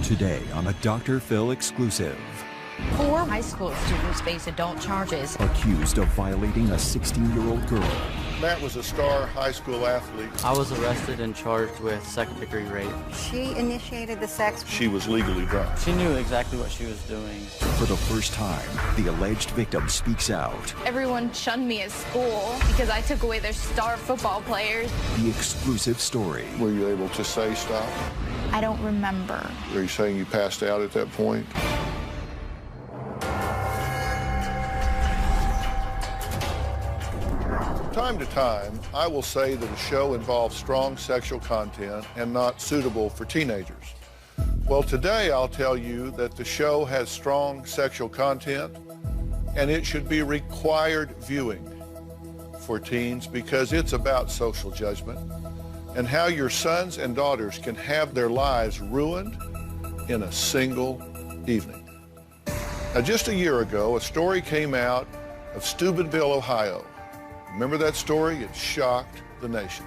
Today on a Dr. Phil exclusive. 4 high school students face adult charges. Accused of violating a 16-year-old girl. Matt was a star high school athlete. I was arrested and charged with second-degree rape. She initiated the sex. She was legally drunk. She knew exactly what she was doing. For the first time, the alleged victim speaks out. Everyone shunned me at school because I took away their star football players. The exclusive story. Were you able to say stop? I don't remember. Are you saying you passed out at that point? From time to time, I will say that a show involves strong sexual content and not suitable for teenagers. Well, today I'll tell you that the show has strong sexual content and it should be required viewing for teens because it's about social judgment and how your sons and daughters can have their lives ruined in a single evening. Now, just a year ago, a story came out of Steubenville, Ohio. Remember that story? It shocked the nation.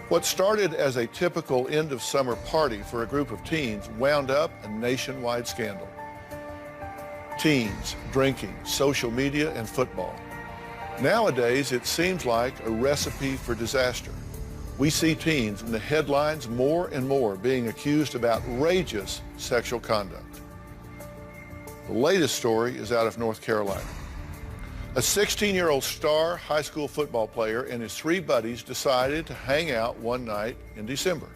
What started as a typical end-of-summer party for a group of teens wound up a nationwide scandal. Teens, drinking, social media, and football. Nowadays, it seems like a recipe for disaster. We see teens in the headlines more and more being accused of outrageous sexual conduct. The latest story is out of North Carolina. A 16-year-old star high school football player and his 3 buddies decided to hang out one night in December.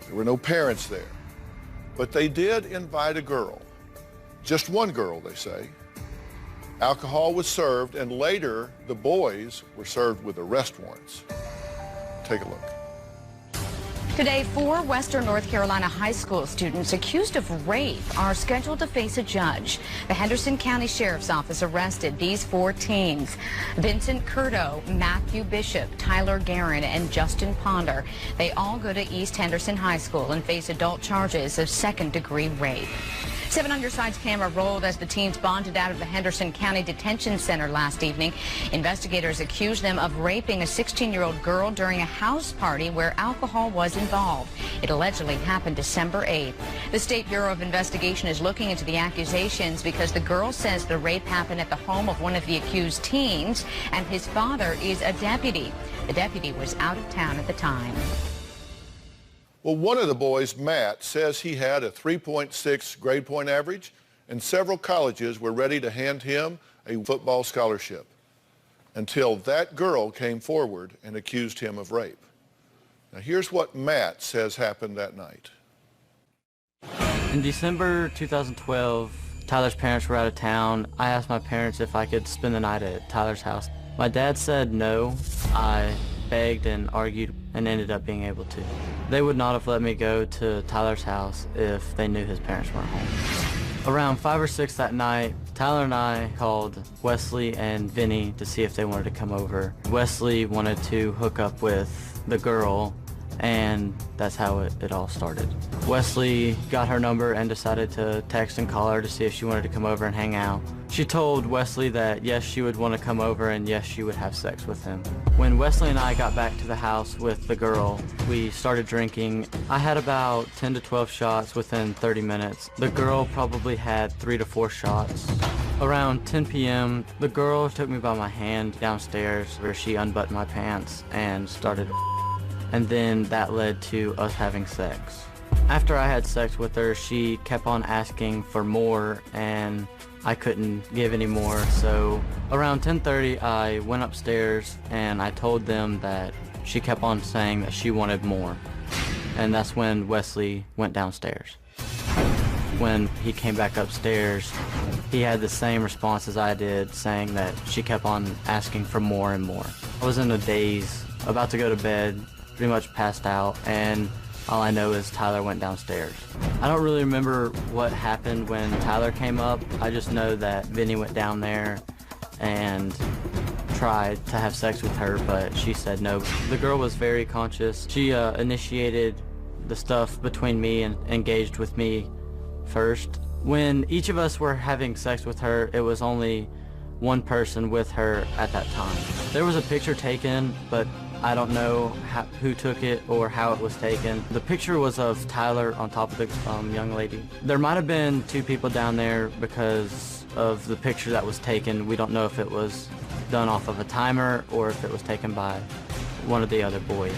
There were no parents there, but they did invite a girl. Just one girl, they say. Alcohol was served, and later the boys were served with arrest warrants. Take a look. Today, 4 Western North Carolina high school students accused of rape are scheduled to face a judge. The Henderson County Sheriff's Office arrested these 4 teens. Vincent Curto, Matthew Bishop, Tyler Guerin, and Justin Ponder. They all go to East Henderson High School and face adult charges of second-degree rape. 7 on Your Side's camera rolled as the teens bonded out of the Henderson County Detention Center last evening. Investigators accused them of raping a 16-year-old girl during a house party where alcohol was involved. It allegedly happened December 8th. The State Bureau of Investigation is looking into the accusations because the girl says the rape happened at the home of one of the accused teens, and his father is a deputy. The deputy was out of town at the time. Well, one of the boys, Matt, says he had a 3.6 grade point average, and several colleges were ready to hand him a football scholarship until that girl came forward and accused him of rape. Now, here's what Matt says happened that night. In December 2012, Tyler's parents were out of town. I asked my parents if I could spend the night at Tyler's house. My dad said no. I begged and argued and ended up being able to. They would not have let me go to Tyler's house if they knew his parents weren't home. Around 5 or 6 that night, Tyler and I called Wesley and Vinny to see if they wanted to come over. Wesley wanted to hook up with the girl, and that's how it all started. Wesley got her number and decided to text and call her to see if she wanted to come over and hang out. She told Wesley that yes, she would want to come over and yes, she would have sex with him. When Wesley and I got back to the house with the girl, we started drinking. I had about 10 to 12 shots within 30 minutes. The girl probably had 3 to 4 shots. Around 10 p.m., the girl took me by my hand downstairs where she unbuttoned my pants and started, and then that led to us having sex. After I had sex with her, she kept on asking for more, and I couldn't give any more. So around 10:30, I went upstairs and I told them that she kept on saying that she wanted more. And that's when Wesley went downstairs. When he came back upstairs, he had the same response as I did, saying that she kept on asking for more and more. I was in a daze, about to go to bed, pretty much passed out, and all I know is Tyler went downstairs. I don't really remember what happened when Tyler came up. I just know that Vinny went down there and tried to have sex with her, but she said no. The girl was very conscious. She initiated the stuff between me and engaged with me first. When each of us were having sex with her, it was only one person with her at that time. There was a picture taken, but I don't know who took it or how it was taken. The picture was of Tyler on top of the young lady. There might have been 2 people down there because of the picture that was taken. We don't know if it was done off of a timer or if it was taken by one of the other boys.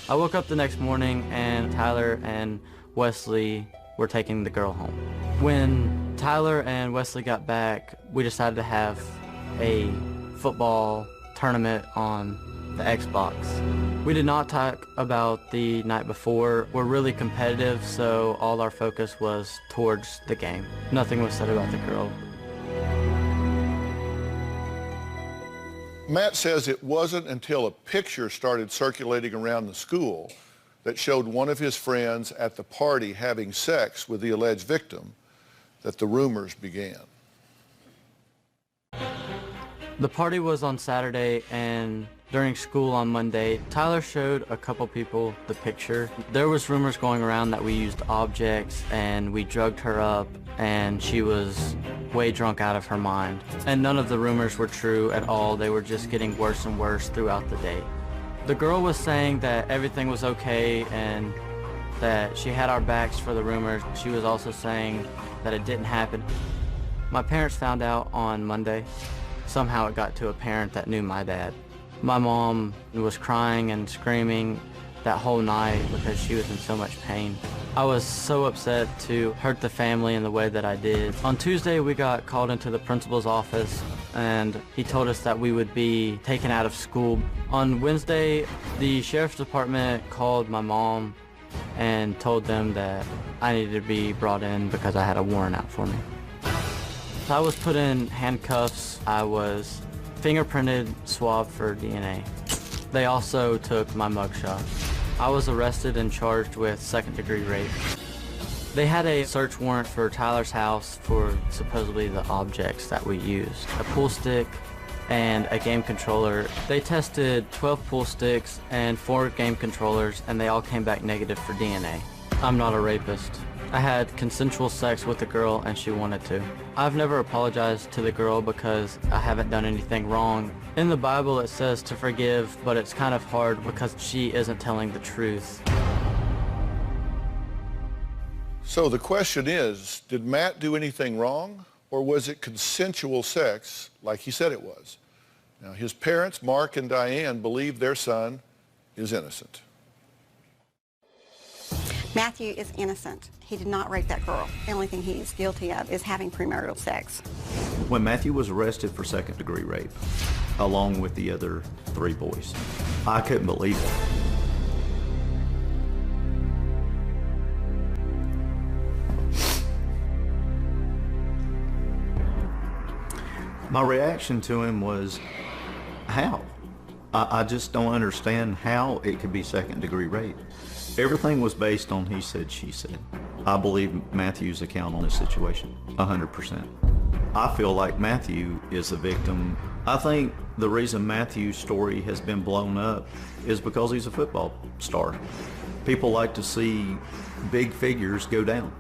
I woke up the next morning and Tyler and Wesley were taking the girl home. When Tyler and Wesley got back, we decided to have a football tournament on the Xbox. We did not talk about the night before. We're really competitive, so all our focus was towards the game. Nothing was said about the girl. Matt says it wasn't until a picture started circulating around the school that showed one of his friends at the party having sex with the alleged victim that the rumors began. The party was on Saturday, and during school on Monday, Tyler showed a couple people the picture. There was rumors going around that we used objects and we drugged her up and she was way drunk out of her mind. And none of the rumors were true at all. They were just getting worse and worse throughout the day. The girl was saying that everything was okay and that she had our backs for the rumors. She was also saying that it didn't happen. My parents found out on Monday. Somehow it got to a parent that knew my dad. My mom was crying and screaming that whole night because she was in so much pain. I was so upset to hurt the family in the way that I did. On Tuesday, we got called into the principal's office and he told us that we would be taken out of school. On Wednesday, the sheriff's department called my mom and told them that I needed to be brought in because I had a warrant out for me. I was put in handcuffs. I was fingerprinted, swabbed for DNA. They also took my mugshot. I was arrested and charged with second-degree rape. They had a search warrant for Tyler's house for supposedly the objects that we used. A pool stick and a game controller. They tested 12 pool sticks and 4 game controllers, and they all came back negative for DNA. I'm not a rapist. I had consensual sex with the girl and she wanted to. I've never apologized to the girl because I haven't done anything wrong. In the Bible it says to forgive, but it's kind of hard because she isn't telling the truth. So the question is, did Matt do anything wrong, or was it consensual sex like he said it was? Now, his parents, Mark and Diane, believe their son is innocent. Matthew is innocent. He did not rape that girl. The only thing he is guilty of is having premarital sex. When Matthew was arrested for second-degree rape, along with the other 3 boys, I couldn't believe it. My reaction to him was, how? I just don't understand how it could be second-degree rape. Everything was based on he said, she said. I believe Matthew's account on this situation, 100%. I feel like Matthew is the victim. I think the reason Matthew's story has been blown up is because he's a football star. People like to see big figures go down.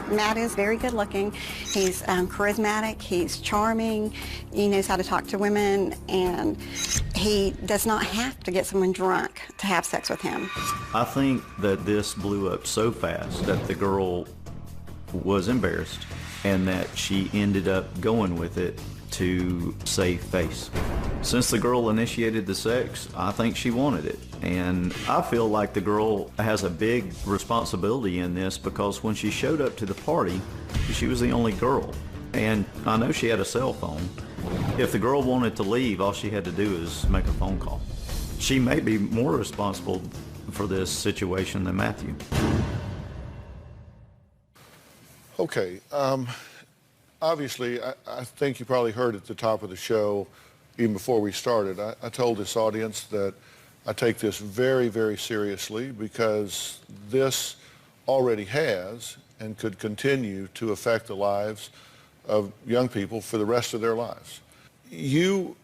Matt is very good looking. He's charismatic, he's charming, he knows how to talk to women, and he does not have to get someone drunk to have sex with him. I think that this blew up so fast that the girl was embarrassed and that she ended up going with it to save face. Since the girl initiated the sex, I think she wanted it. And I feel like the girl has a big responsibility in this because when she showed up to the party, she was the only girl. And I know she had a cell phone. If the girl wanted to leave, all she had to do is make a phone call. She may be more responsible for this situation than Matthew. Okay, obviously, I think you probably heard at the top of the show, even before we started, I told this audience that I take this very, very seriously because this already has and could continue to affect the lives of young people for the rest of their lives. You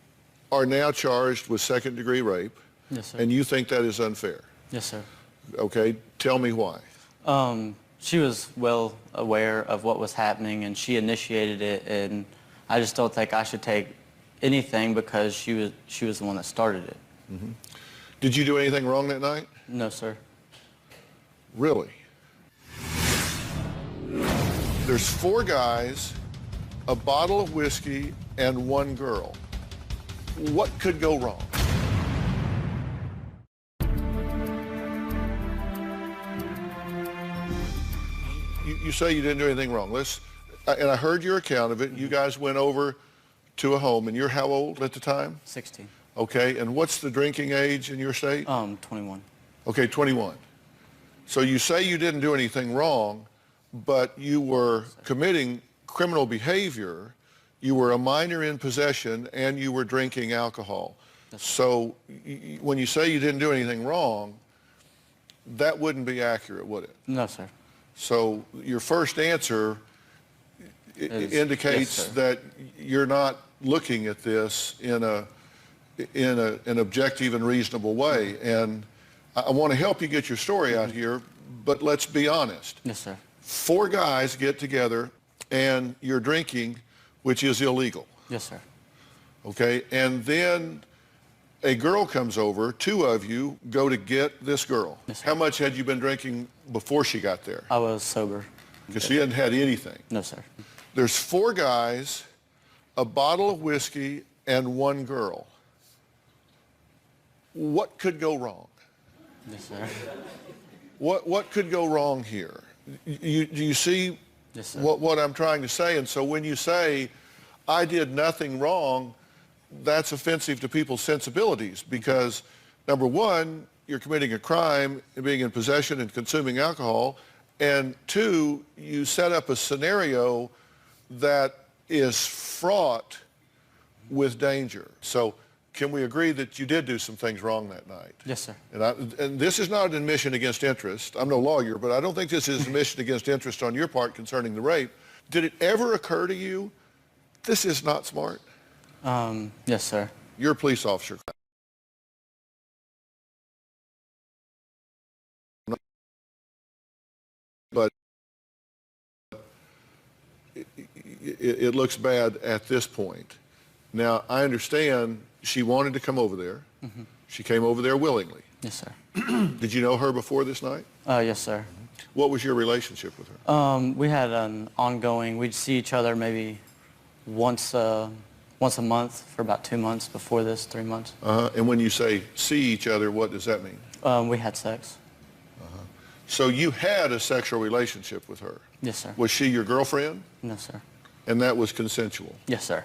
are now charged with second-degree rape. Yes, sir. And you think that is unfair. Yes, sir. Okay, tell me why. She was well aware of what was happening and she initiated it, and I just don't think I should take anything because she was the one that started it. Mm-hmm. Did you do anything wrong that night? No, sir. Really? There's 4 guys, a bottle of whiskey, and 1 girl. What could go wrong? You say you didn't do anything wrong. And I heard your account of it. You guys went over to a home, and you're how old at the time? 16. Okay, and what's the drinking age in your state? 21. Okay, 21. So you say you didn't do anything wrong, but you were committing criminal behavior, you were a minor in possession, and you were drinking alcohol. So when you say you didn't do anything wrong, that wouldn't be accurate, would it? No, sir. So your first answer indicates yes, that you're not looking at this in an objective and reasonable way. And I want to help you get your story out here, but let's be honest. Yes, sir. 4 guys get together and you're drinking, which is illegal. Yes, sir. Okay, and then a girl comes over, 2 of you go to get this girl. Yes, sir. How much had you been drinking before she got there? I was sober. Because she hadn't had anything. No, sir. There's 4 guys, a bottle of whiskey, and 1 girl. What could go wrong? Yes, sir. What could go wrong here? Do you see yes, sir. what I'm trying to say? And so when you say, I did nothing wrong, that's offensive to people's sensibilities because, number one, you're committing a crime and being in possession and consuming alcohol, and 2, you set up a scenario that is fraught with danger. So can we agree that you did do some things wrong that night? Yes, sir. And this is not an admission against interest. I'm no lawyer, but I don't think this is an admission against interest on your part concerning the rape. Did it ever occur to you, this is not smart? Yes, sir. You're a police officer. But it looks bad at this point. Now, I understand she wanted to come over there. Mm-hmm. She came over there willingly. Yes, sir. Did you know her before this night? Yes, sir. What was your relationship with her? We had an ongoing, we'd see each other maybe once a month for about 2 months before this, 3 months. And when you say see each other, what does that mean? We had sex. So you had a sexual relationship with her? Yes, sir. Was she your girlfriend? No, sir. And that was consensual? Yes, sir.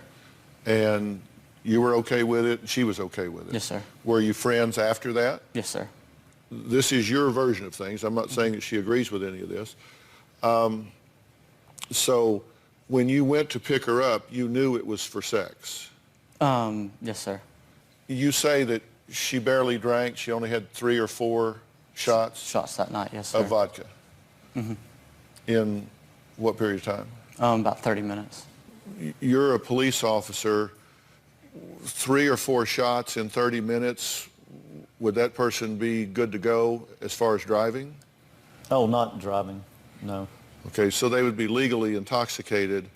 And you were okay with it, and she was okay with it? Yes, sir. Were you friends after that? Yes, sir. This is your version of things. I'm not saying that she agrees with any of this. So when you went to pick her up, you knew it was for sex? Yes, sir. You say that she barely drank. She only had 3 or 4 shots? Shots that night, yes, sir. Of vodka? Mm-hmm. In what period of time? About 30 minutes. You're a police officer. 3 or 4 shots in 30 minutes, would that person be good to go as far as driving? Oh, not driving, no. Okay, so they would be legally intoxicated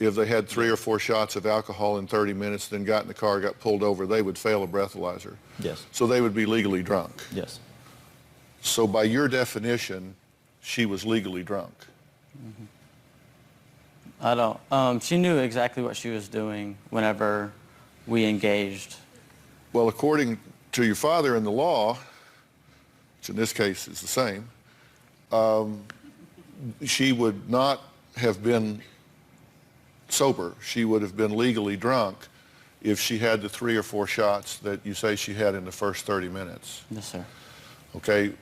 if they had 3 or 4 shots of alcohol in 30 minutes, then got in the car, got pulled over. They would fail a breathalyzer. Yes. So they would be legally drunk. Yes. So by your definition, she was legally drunk. Mm-hmm. I don't. She knew exactly what she was doing whenever we engaged. Well, according to your father in the law, which in this case is the same, she would not have been sober. She would have been legally drunk if she had the 3 or 4 shots that you say she had in the first 30 minutes. Yes, sir. Okay.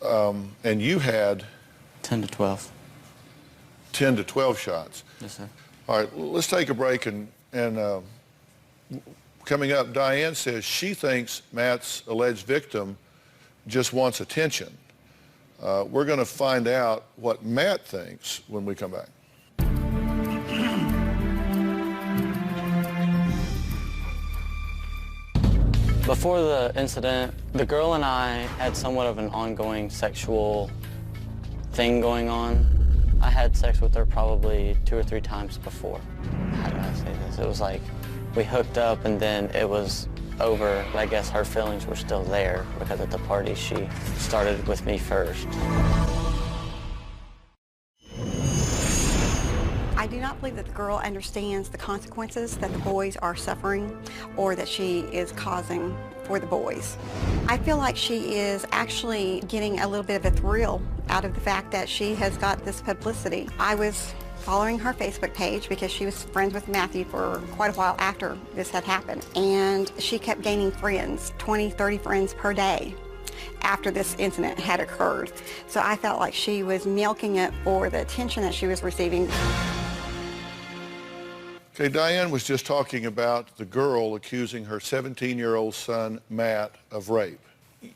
And you had 10 to 12. 10 to 12 shots. Yes, sir. All right, let's take a break, and coming up, Diane says she thinks Matt's alleged victim just wants attention. We're going to find out what Matt thinks when we come back. Before the incident, the girl and I had somewhat of an ongoing sexual thing going on. I had sex with her probably 2 or 3 times before. How do I say this? It was like We hooked up and then it was over. I guess her feelings were still there because at the party she started with me first. I do not believe that the girl understands the consequences that the boys are suffering or that she is causing for the boys. I feel like she is actually getting a little bit of a thrill out of the fact that she has got this publicity. I was following her Facebook page because she was friends with Matthew for quite a while after this had happened. And she kept gaining friends, 20, 30 friends per day after this incident had occurred. So I felt like she was milking it for the attention that she was receiving. Okay, Diane was just talking about the girl accusing her 17-year-old son, Matt, of rape.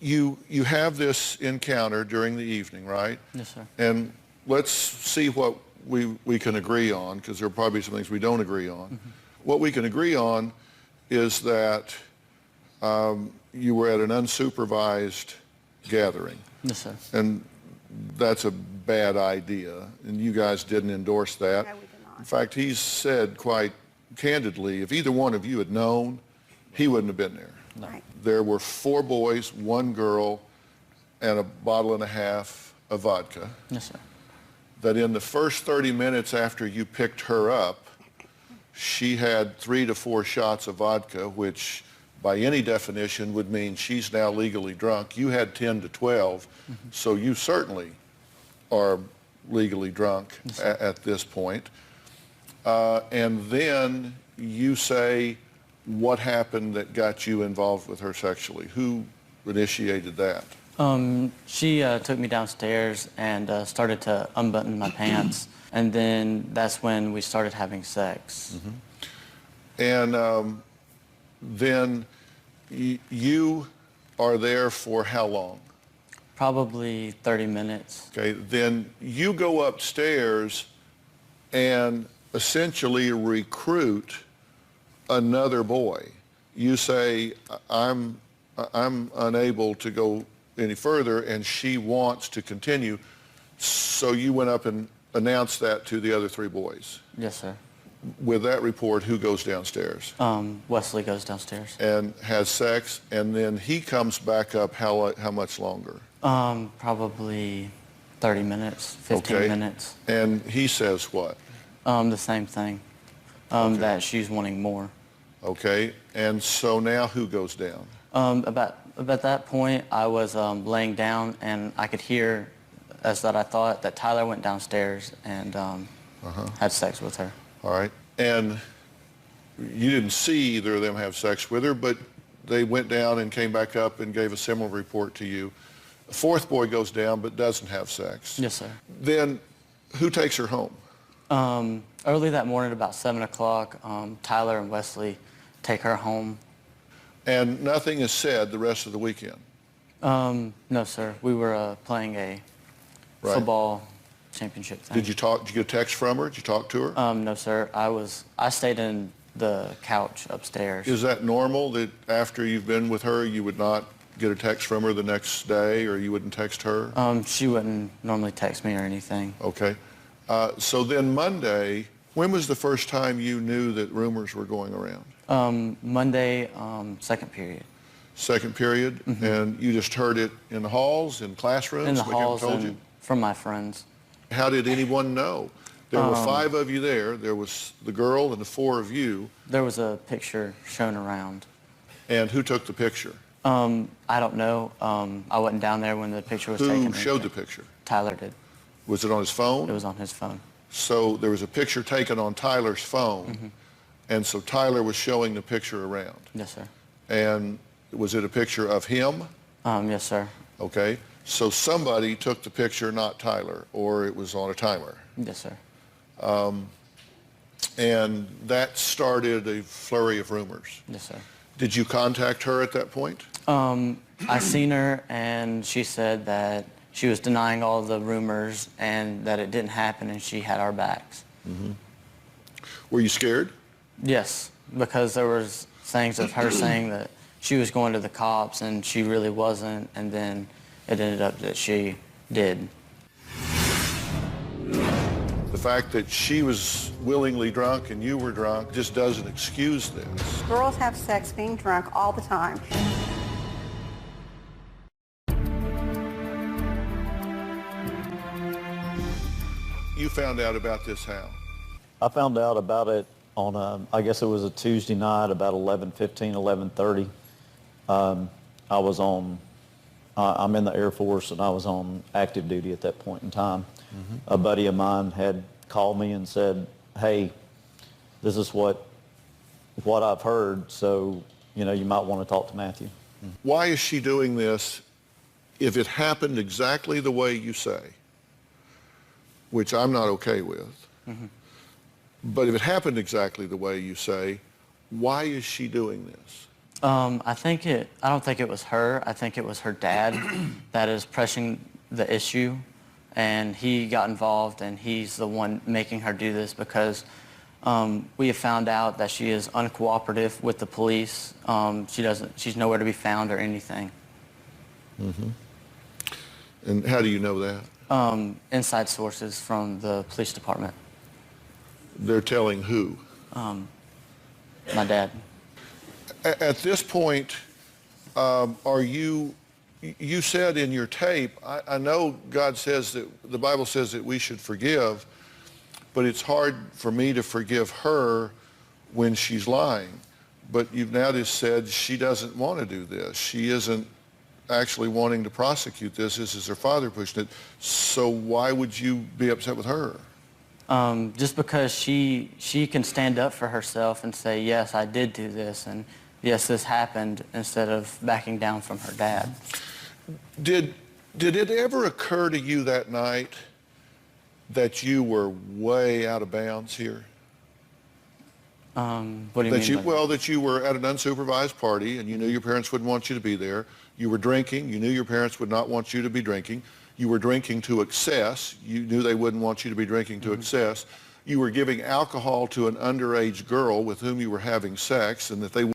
You have this encounter during the evening, right? Yes, sir. And let's see what we can agree on, because there are probably some things we don't agree on. Mm-hmm. What we can agree on is that you were at an unsupervised gathering. Yes, sir. And that's a bad idea, and you guys didn't endorse that. No, we did not. In fact, he's said quite candidly, if either one of you had known, he wouldn't have been there. No. Right. There were 4 boys, 1 girl, and a bottle and a half of vodka. Yes, sir. That in the first 30 minutes after you picked her up, she had 3 to 4 shots of vodka, which by any definition would mean she's now legally drunk. You had 10 to 12, so you certainly are legally drunk at this point. And then you say, what happened that got you involved with her sexually? Who initiated that? She took me downstairs and started to unbutton my pants, and then that's when we started having sex. And then you are there for how long? Probably 30 minutes. Okay, then you go upstairs and essentially recruit another boy. You say, I'm unable to go any further, and she wants to continue. So you went up and announced that to the other 3 boys. Yes, sir. With that report, who goes downstairs? Wesley goes downstairs. And has sex, and then he comes back up how much longer? Probably 30 minutes, 15 minutes. And he says what? The same thing, that she's wanting more. Okay, and so now who goes down? About that point, I was laying down, and I could hear, as that I thought, that Tyler went downstairs and had sex with her. All right, and you didn't see either of them have sex with her, but they went down and came back up and gave a similar report to you. A 4th boy goes down but doesn't have sex. Yes, sir. Then who takes her home? Early that morning, about 7 o'clock, Tyler and Wesley take her home. And nothing is said the rest of the weekend? No, sir. We were playing a football championship thing. Did you get a text from her? Did you talk to her? No, sir. I stayed in the couch upstairs. Is that normal that after you've been with her, you would not get a text from her the next day, or you wouldn't text her? She wouldn't normally text me or anything. Okay. So then Monday, when was the first time you knew that rumors were going around? Monday, second period. Second period? And you just heard it in the halls, in classrooms? In the Like halls told and you? from my friends. How did anyone know? There were 5 of you there. There was the girl and the 4 of you. There was a picture shown around. And who took the picture? I don't know. I wasn't down there when the picture was taken. Who showed the picture? Tyler did. Was it on his phone? It was on his phone. So there was a picture taken on Tyler's phone, and so Tyler was showing the picture around. Yes, sir. And was it a picture of him? Yes, sir. Okay. So somebody took the picture, not Tyler, or it was on a timer. Yes, sir. And that started a flurry of rumors. Yes, sir. Did you contact her at that point? I seen her, and she said that she was denying all the rumors and that it didn't happen, and she had our backs. Were you scared? Yes, because there was things of her saying that she was going to the cops and she really wasn't, and then it ended up that she did. The The fact that she was willingly drunk and you were drunk just doesn't excuse this. Girls have sex being drunk all the time. You found out about this how? I found out about it on, I guess it was a Tuesday night, about 11:15, 11:30. I was on, I'm in the Air Force, and I was on active duty at that point in time. A buddy of mine had called me and said, hey, this is what I've heard, so, you know, you might want to talk to Matthew. Why is she doing this if it happened exactly the way you say, which I'm not okay with? But if it happened exactly the way you say, why is she doing this? I don't think it was her. I think it was her dad that is pressing the issue, and he got involved, and he's the one making her do this because we have found out that she is uncooperative with the police. She's nowhere to be found or anything. And how do you know that? Inside sources from the police department. They're telling who? My dad. At this point, you said in your tape, I know God says that, the Bible says that we should forgive, but it's hard for me to forgive her when she's lying. But you've now just said she doesn't want to do this. She isn't actually wanting to prosecute this. This is her father pushing it. So why would you be upset with her? Just because she can stand up for herself and say, yes, I did do this, and yes, this happened, instead of backing down from her dad. Did it ever occur to you that night that you were way out of bounds here? What do you mean? Well, that you were at an unsupervised party and you knew your parents wouldn't want you to be there. You were drinking. You knew your parents would not want you to be drinking. You were drinking to excess. You knew they wouldn't want you to be drinking to excess. You were giving alcohol to an underage girl with whom you were having sex, and that they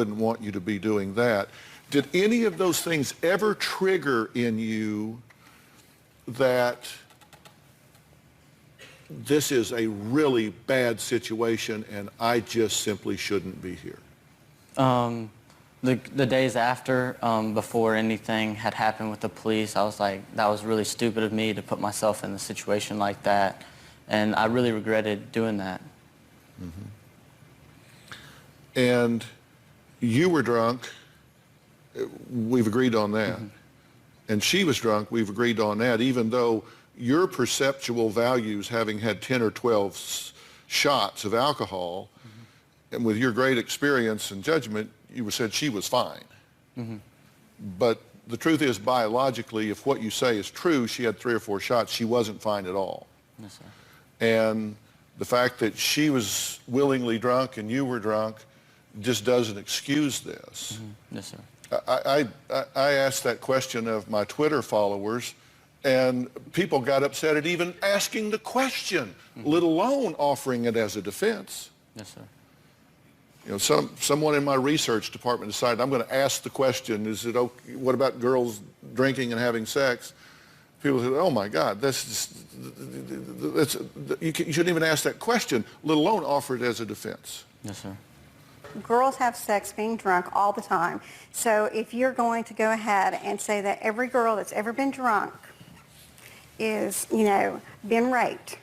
wouldn't want you to be doing that. Did any of those things ever trigger in you that this is a really bad situation and I just simply shouldn't be here? The days after, before anything had happened with the police, I was like, that was really stupid of me to put myself in a situation like that. And I really regretted doing that. Mm-hmm. And you were drunk. We've agreed on that. Mm-hmm. And she was drunk. We've agreed on that, even though your perceptual values, having had 10 or 12 shots of alcohol, mm-hmm. and with your great experience and judgment, you said she was fine. Mm-hmm. But the truth is, biologically, if what you say is true, she had 3 or 4 shots, she wasn't fine at all. Yes, sir. And the fact that she was willingly drunk and you were drunk just doesn't excuse this. Mm-hmm. Yes, sir. I asked that question of my Twitter followers, and people got upset at even asking the question, mm-hmm. let alone offering it as a defense. Yes, sir. You know, someone in my research department decided, I'm going to ask the question, is it okay, what about girls drinking and having sex? People said, oh my God, you shouldn't even ask that question, let alone offer it as a defense. Yes, sir. Girls have sex being drunk all the time. So if you're going to go ahead and say that every girl that's ever been drunk is, been raped,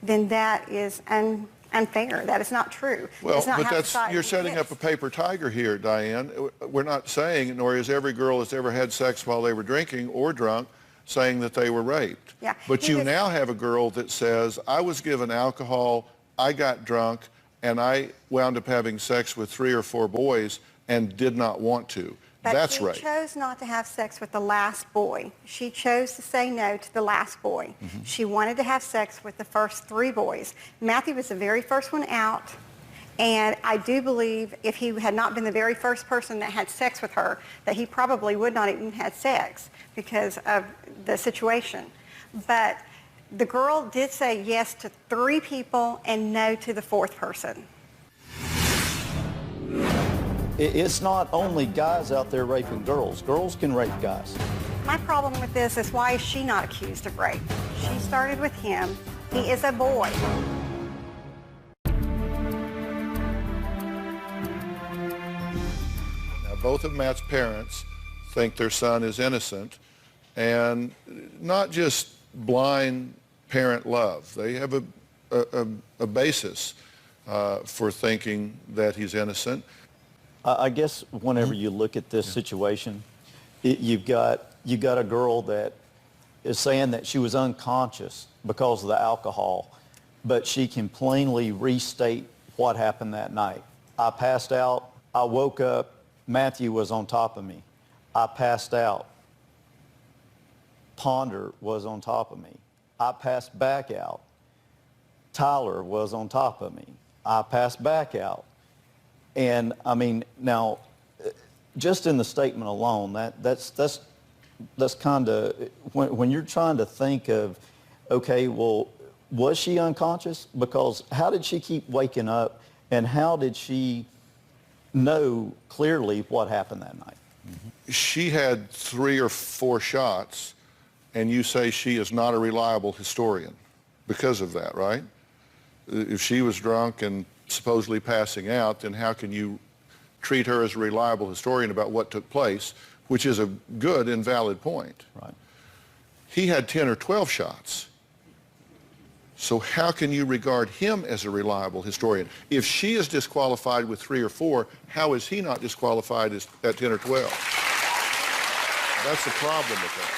then that is unfair. That is not true. Well, not but you're setting up a paper tiger here, Diane. We're not saying, nor is every girl that's ever had sex while they were drinking or drunk saying that they were raped. Yeah. But you now have a girl that says, I was given alcohol, I got drunk, and I wound up having sex with 3 or 4 boys and did not want to. But that's rape. She chose not to have sex with the last boy. She chose to say no to the last boy. Mm-hmm. She wanted to have sex with the first 3 boys. Matthew was the very first one out, and I do believe if he had not been the very first person that had sex with her, that he probably would not even had sex because of the situation. But the girl did say yes to 3 people and no to the 4th person. It's not only guys out there raping girls. Girls can rape guys. My problem with this is, why is she not accused of rape? She started with him. He is a boy. Now, both of Matt's parents think their son is innocent, and not just blind parent love. They have a basis for thinking that he's innocent. I guess whenever you look at this situation, you've got a girl that is saying that she was unconscious because of the alcohol, but she can plainly restate what happened that night. I passed out. I woke up. Matthew was on top of me. I passed out. Ponder was on top of me. I passed back out. Tyler was on top of me. I passed back out. And I mean, now, just in the statement alone, that's kind of, when you're trying to think of, okay, well, was she unconscious? Because how did she keep waking up, and how did she know clearly what happened that night? Mm-hmm. She had 3 or 4 shots, and you say she is not a reliable historian because of that, right? If she was drunk and supposedly passing out, then how can you treat her as a reliable historian about what took place, which is a good and valid point. Right. He had 10 or 12 shots. So how can you regard him as a reliable historian? If she is disqualified with 3 or 4, how is he not disqualified at 10 or 12? That's the problem with that.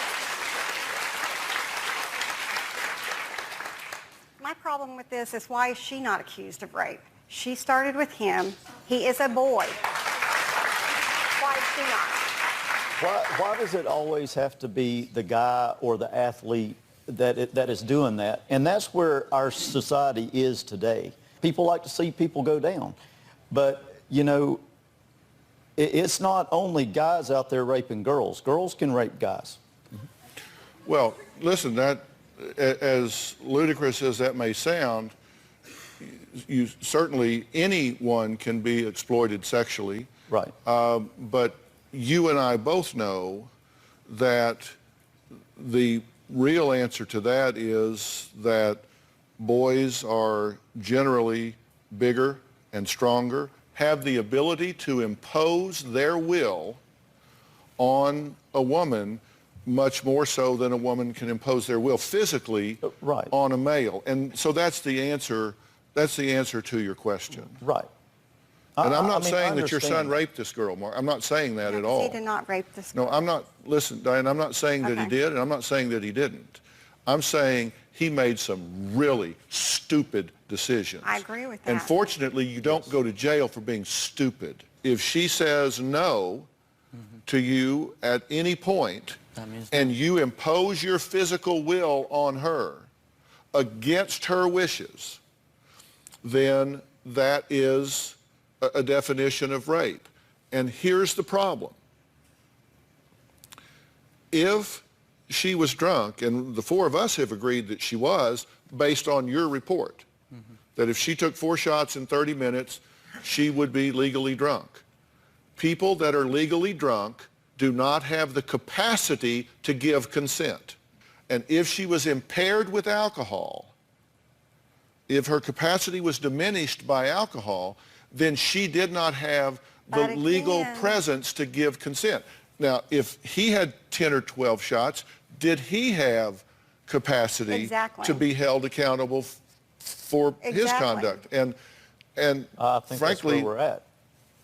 My problem with this is, why is she not accused of rape? She started with him. He is a boy. Why is she not? Why does it always have to be the guy or the athlete that is doing that? And that's where our society is today. People like to see people go down. But, you know, it's not only guys out there raping girls. Girls can rape guys. Well, listen, that, as ludicrous as that may sound, certainly anyone can be exploited sexually. Right. But you and I both know that the real answer to that is that boys are generally bigger and stronger, have the ability to impose their will on a woman much more so than a woman can impose their will physically on a male. And so that's the answer to your question. Right. And I'm not saying that your son raped this girl, Mark. I'm not saying that at all. He did not rape this girl. No, I'm not, listen, Diane, I'm not saying that he did, and I'm not saying that he didn't. I'm saying he made some really stupid decisions. I agree with that. And fortunately, you don't go to jail for being stupid. If she says no to you at any point, and you impose your physical will on her against her wishes, then that is a definition of rape. And here's the problem. If she was drunk, and the four of us have agreed that she was, based on your report, that if she took 4 shots in 30 minutes, she would be legally drunk. People that are legally drunk do not have the capacity to give consent. And if she was impaired with alcohol, if her capacity was diminished by alcohol, then she did not have the legal presence to give consent. Now, if he had 10 or 12 shots, did he have capacity to be held accountable for his conduct? And I think frankly, that's where we're at.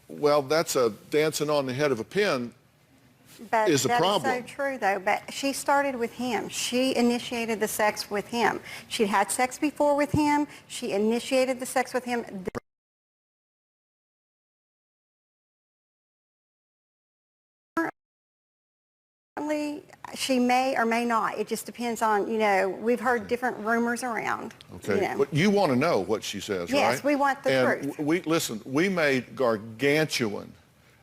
Well, that's a dancing on the head of a pin is a problem. That is so true, though. But she started with him. She initiated the sex with him. She'd had sex before with him. She initiated the sex with him. She may or may not. It just depends on, you know, we've heard different rumors around. Okay. You know. But you want to know what she says, right? Yes, we want the truth. Listen, we made gargantuan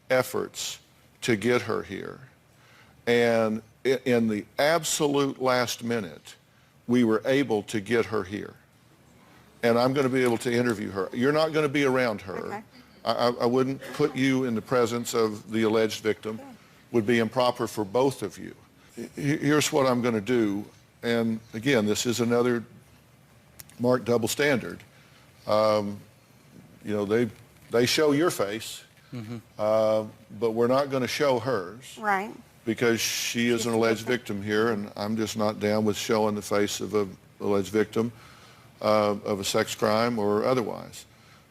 efforts to get her here. And in the absolute last minute, we were able to get her here. And I'm going to be able to interview her. You're not going to be around her. Okay. I wouldn't put you in the presence of the alleged victim. Would be improper for both of you. Here's what I'm going to do, and again, this is another marked double standard. You know, they show your face, but we're not going to show hers. Right. Because she is an alleged victim here, and I'm just not down with showing the face of an alleged victim of a sex crime or otherwise.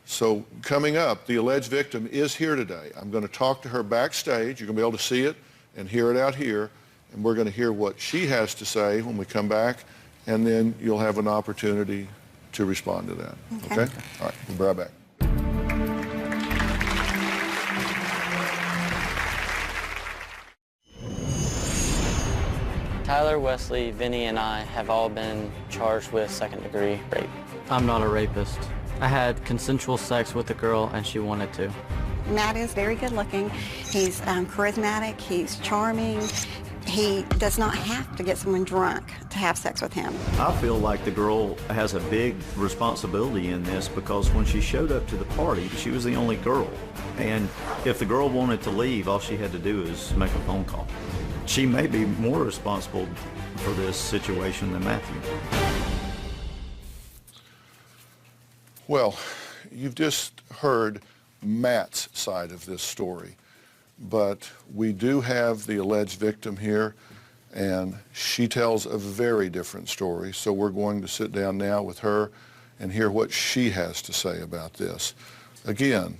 So coming up, the alleged victim is here today. I'm going to talk to her backstage. You're going to be able to see it and hear it out here. And we're going to hear what she has to say when we come back. And then you'll have an opportunity to respond to that. Okay? All right. We'll be right back. Tyler, Wesley, Vinny, and I have all been charged with second-degree rape. I'm not a rapist. I had consensual sex with a girl and she wanted to. Matt is very good looking. He's charismatic. He's charming. He does not have to get someone drunk to have sex with him. I feel like the girl has a big responsibility in this because when she showed up to the party, she was the only girl. And if the girl wanted to leave, all she had to do is make a phone call. She may be more responsible for this situation than Matthew. Well, you've just heard Matt's side of this story, but we do have the alleged victim here, and she tells a very different story, so we're going to sit down now with her and hear what she has to say about this. Again,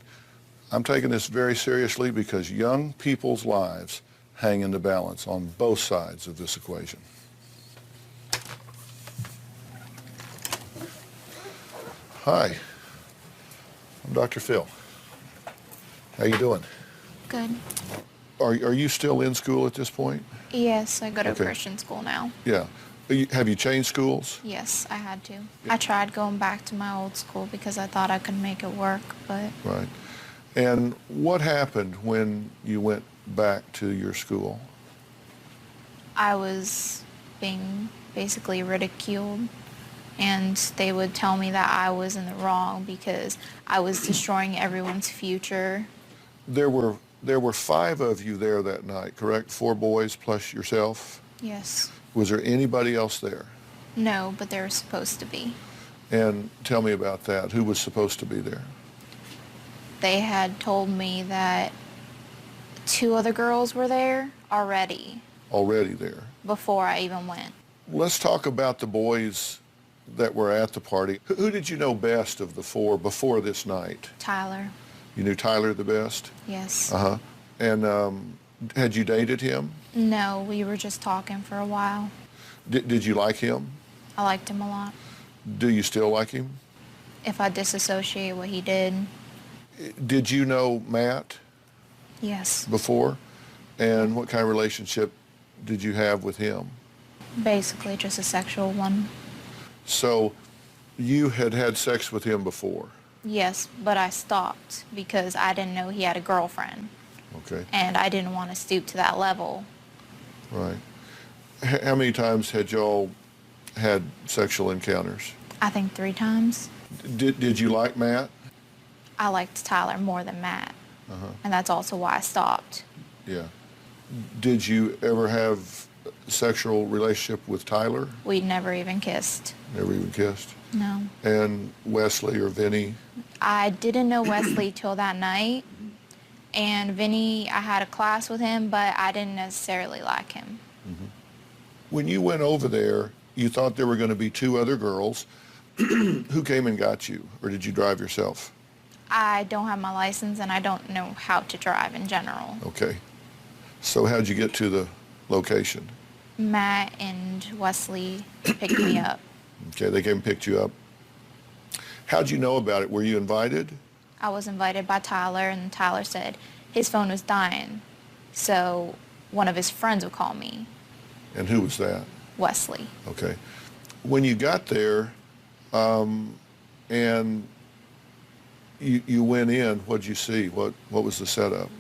I'm taking this very seriously because young people's lives hang in the balance on both sides of this equation. Hi, I'm Dr. Phil. How you doing? Good. Are you still in school at this point? Yes, I go to Christian school now. Yeah. Have you changed schools? Yes, I had to. I tried going back to my old school because I thought I could make it work, but... Right. And what happened when you went back to your school? I was being basically ridiculed And they would tell me that I was in the wrong because I was destroying everyone's future. There were 5 of you there that night, correct? 4 boys plus yourself? Yes. Was there anybody else there? No, but they were supposed to be. And tell me about that. Who was supposed to be there? They had told me that 2 other girls were there already. Already there? Before I even went. Let's talk about the boys that were at the party. Who did you know best of the 4 before this night? Tyler. You knew Tyler the best? Yes. Uh-huh. And had you dated him? No, we were just talking for a while. Did you like him? I liked him a lot. Do you still like him? If I disassociate what he did. Did you know Matt? Yes. Before? And what kind of relationship did you have with him? Basically just a sexual one. So you had had sex with him before? Yes, but I stopped because I didn't know he had a girlfriend. Okay. And I didn't want to stoop to that level. Right. How many times had y'all had sexual encounters? I think 3 times. Did you like Matt? I liked Tyler more than Matt. Uh-huh. And that's also why I stopped. Yeah. Did you ever have a sexual relationship with Tyler? We never even kissed. Never even kissed? No. And Wesley or Vinny? I didn't know Wesley till that night. And Vinny, I had a class with him, but I didn't necessarily like him. Mm-hmm. When you went over there, you thought there were going to be 2 other girls. Who came and got you, or did you drive yourself? I don't have my license, and I don't know how to drive in general. Okay. So how'd you get to the location? Matt and Wesley picked me up. Okay, they came and picked you up. How'd you know about it? Were you invited? I was invited by Tyler, and Tyler said his phone was dying, so one of his friends would call me. And who was that? Wesley. Okay. When you got there, and you went in, what'd you see? What was the setup?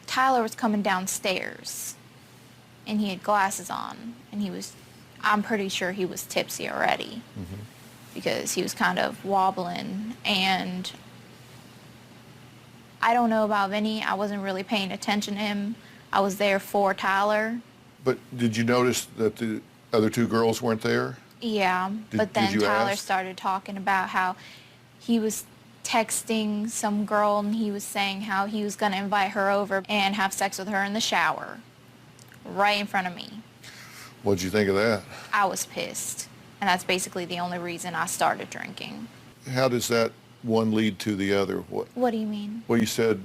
Tyler was coming downstairs, and he had glasses on, and I'm pretty sure he was tipsy already. Mm-hmm. Because he was kind of wobbling, and I don't know about Vinny. I wasn't really paying attention to him. I was there for Tyler. But did you notice that the other 2 girls weren't there? Yeah, but then did you Tyler ask? started talking about how he was texting some girl, and he was saying how he was going to invite her over and have sex with her in the shower right in front of me. What'd you think of that? I was pissed. And that's basically the only reason I started drinking. How does that one lead to the other? What do you mean? Well, you said,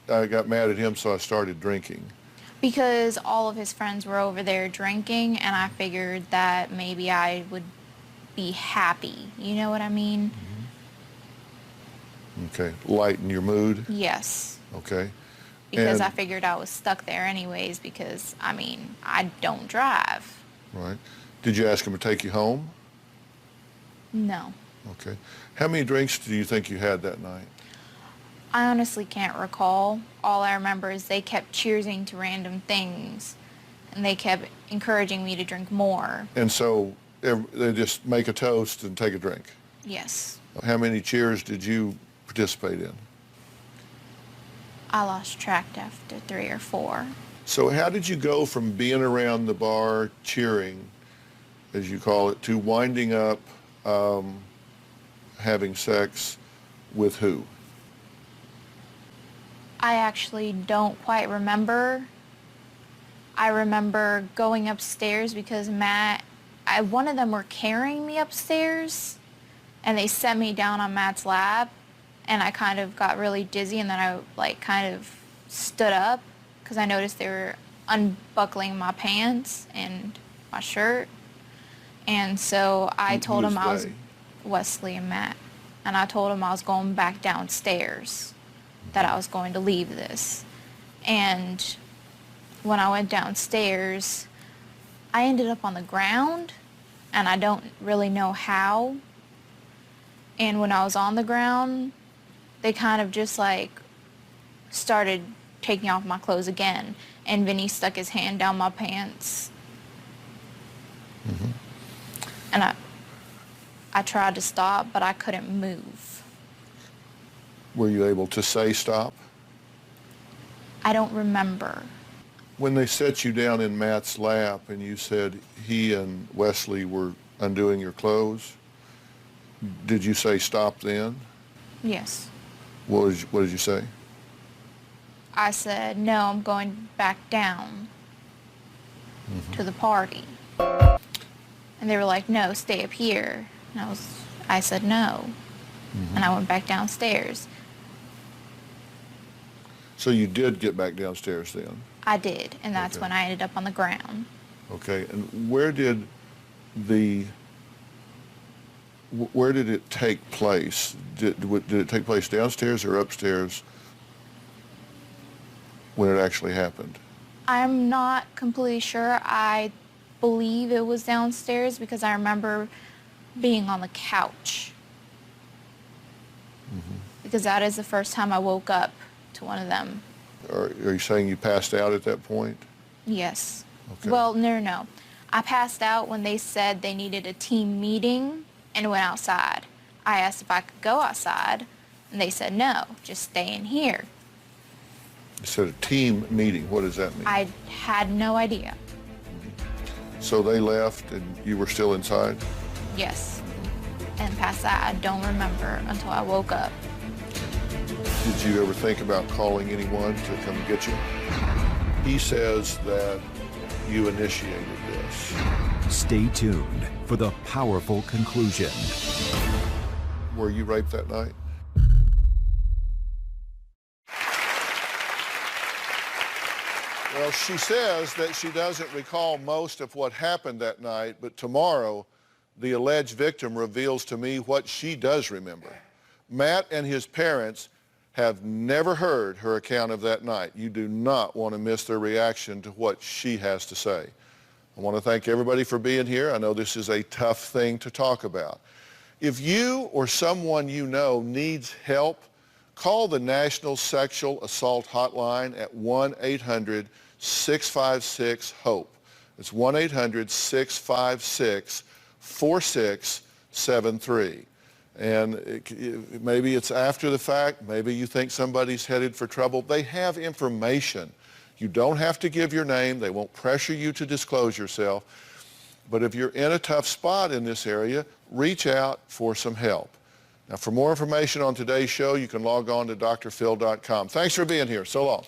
I got mad at him, so I started drinking. Because all of his friends were over there drinking, and I figured that maybe I would be happy. You know what I mean? Mm-hmm. Okay. Lighten your mood? Yes. Okay. Because I figured I was stuck there anyways because, I don't drive. Right. Did you ask him to take you home? No. Okay. How many drinks do you think you had that night? I honestly can't recall. All I remember is they kept cheersing to random things, and they kept encouraging me to drink more. And so they just make a toast and take a drink? Yes. How many cheers did you participate in? I lost track after 3 or 4. So how did you go from being around the bar cheering, as you call it, to winding up having sex with who? I actually don't quite remember. I remember going upstairs because one of them were carrying me upstairs, and they set me down on Matt's lap, and I kind of got really dizzy, and then I kind of stood up because I noticed they were unbuckling my pants and my shirt. And so I told him I was Wesley and Matt, and I told him I was going back downstairs, that I was going to leave this. And when I went downstairs, I ended up on the ground, and I don't really know how. And when I was on the ground, they kind of just started taking off my clothes again, and Vinny stuck his hand down my pants. Mm-hmm. And I tried to stop, but I couldn't move. Were you able to say stop? I don't remember. When they set you down in Matt's lap and you said he and Wesley were undoing your clothes, did you say stop then? Yes. What did you say? I said, no, I'm going back down to the party. And they were like, no, stay up here. And I said no. And I went back downstairs. So you did get back downstairs then? I did, and that's Okay. when I ended up on the ground. Okay, and where did it take place? Did it take place downstairs or upstairs when it actually happened? I'm not completely sure. I believe it was downstairs because I remember being on the couch. Because that is the first time I woke up to one of them. Are you saying you passed out at that point? Yes. Okay. Well, no. I passed out when they said they needed a team meeting and went outside. I asked if I could go outside, and they said no, just stay in here. You said a team meeting. What does that mean? I had no idea. So they left and you were still inside? Yes. And past that, I don't remember until I woke up. Did you ever think about calling anyone to come get you? He says that you initiated this. Stay tuned for the powerful conclusion. Were you raped that night? Well, she says that she doesn't recall most of what happened that night, but tomorrow, the alleged victim reveals to me what she does remember. Matt and his parents have never heard her account of that night. You do not want to miss their reaction to what she has to say. I want to thank everybody for being here. I know this is a tough thing to talk about. If you or someone you know needs help, call the National Sexual Assault Hotline at 1-800-656-HOPE. It's 1-800-656-4673. And maybe it's after the fact, maybe you think somebody's headed for trouble. They have information. You don't have to give your name. They won't pressure you to disclose yourself. But if you're in a tough spot in this area, reach out for some help. Now, for more information on today's show, you can log on to drphil.com. Thanks for being here. So long.